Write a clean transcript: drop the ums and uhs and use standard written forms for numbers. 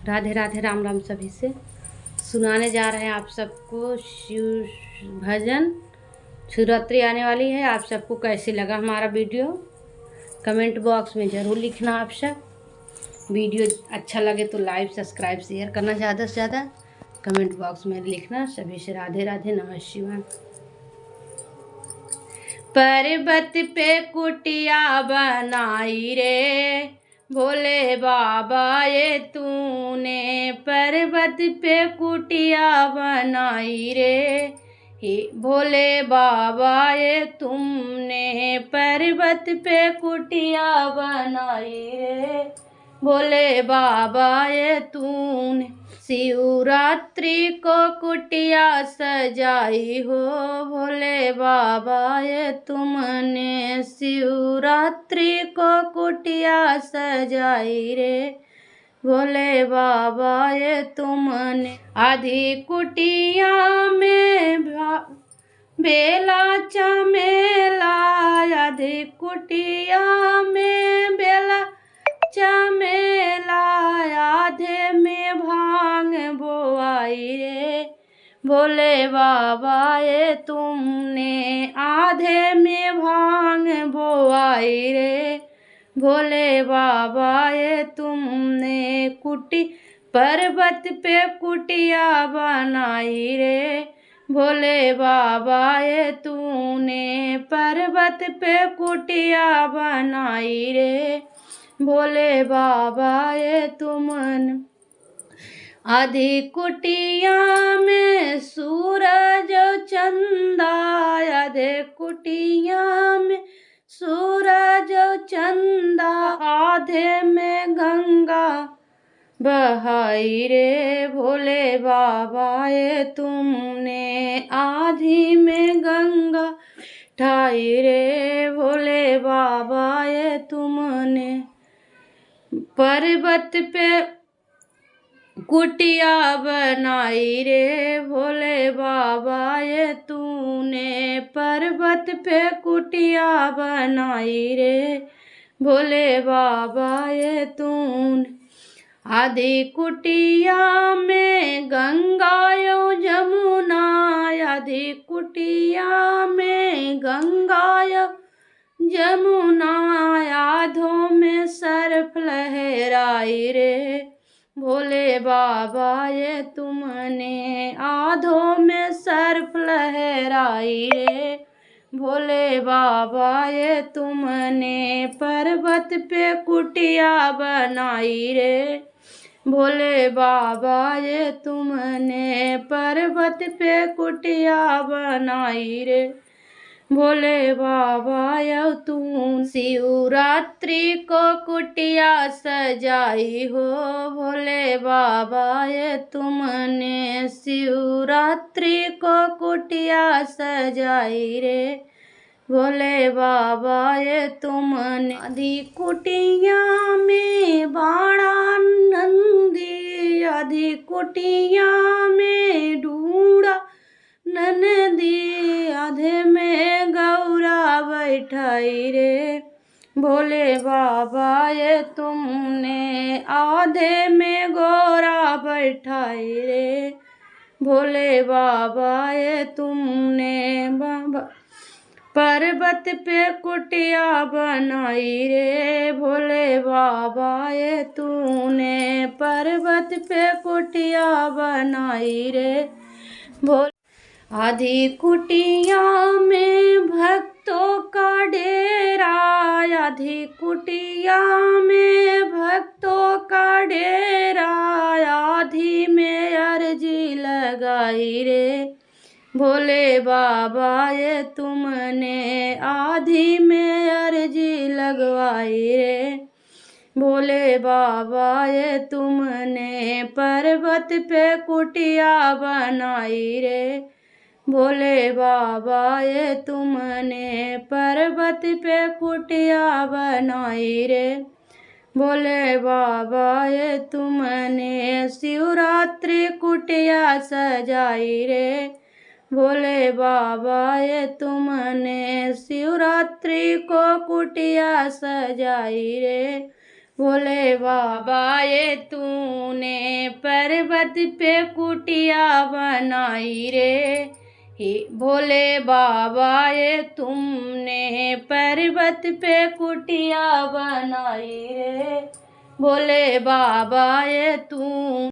राधे राधे, राम राम सभी से। सुनाने जा रहे हैं आप सबको शिव भजन। शिवरात्रि आने वाली है, आप सबको कैसे लगा हमारा वीडियो कमेंट बॉक्स में ज़रूर लिखना। आप सब वीडियो अच्छा लगे तो लाइक सब्सक्राइब शेयर करना, ज़्यादा से ज़्यादा कमेंट बॉक्स में लिखना। सभी से राधे राधे, नमः शिवाय। पर्वत पे कुटिया बनाई रे भोले बाबा ये तूने, पर्वत पे कुटिया बनाई रे हे भोले बाबा ये तुमने, पर्वत पे कुटिया बनाई रे भोले बाबा ये तूने। शिवरात्रि को कुटिया सजाई हो भोले बाबा ये तुमने, शिवरात्रि को कुटिया सजाई रे भोले बाबा ये तुमने। आधी कुटिया में बेला चमेला, आधी कुटिया में बेला चमेला, आधे में भांग बोआई रे भोले बाबा ये तुमने, आधे में भांग बोआई रे भोले बाबा ये तुमने। कुटी पर्वत पे कुटिया बनाई रे भोले बाबा ये तूने, पर्वत पे कुटिया बनाई रे भोले बाबा ये तुमने। आधी कुटिया में सूरज चंदा, आधे कुटिया में सूरज चंदा, आधे में गंगा बहाई रे भोले बाबा ये तुमने, आधी में गंगा ठाई रे भोले बाबा ये तुमने। पर्वत पे कुटिया बनाई रे भोले बाबा ये तूने, पर्वत पे कुटिया बनाई रे भोले बाबा ये तूने। आधी कुटिया में गंगा यो जमुना, आधी कुटिया में गंगा यो जमुना, आधों में सर्फ लहराई रे भोले बाबा ये तुमने, आधों में सर्फ लहराई रे भोले बाबा ये तुमने। पर्वत पे कुटिया बनाई रे भोले बाबा ये तुमने, पर्वत पे कुटिया बनाई रे भोले बाबा ये तू। शिवरात्रि को कुटिया सजाई हो भोले बाबा ये तुमने, शिवरात्रि को कुटिया सजाई रे भोले बाबा ये तुमने। आधी कुटिया में बाणा नंदी, आधी कुटिया में ढूंढा नंदी, आधे में गौरा बैठाई रे भोले बाबा ये तुमने, आधे में गौरा बैठाई रे भोले बाबा ये तुमने। बाबा पर्वत पे कुटिया बनाई रे भोले बाबा ये तूने, पर्वत पे कुटिया बनाई रे भोले। आधी कुटिया में भक्तों का डेरा, आधी कुटिया में भक्तों का डेरा, आधी में अर्जी लगाई रे भोले बाबा ये तुमने, आधी में अर्जी लगवाई रे भोले बाबा ये तुमने। पर्वत पे कुटिया बनाई रे भोले बाबा ये तुमने, पर्वत पे कुटिया बनाई रे भोले बाबा ये तुमने। शिवरात्रि कुटिया सजाई रे भोले बाबा ये तुमने, शिवरात्रि को कुटिया सजाई रे भोले बाबा ये तूने पर्वत पे कुटिया बनाई रे, हे भोले बाबा ये तुमने पर्वत पे कुटिया बनाई रे, भोले बाबा ये तू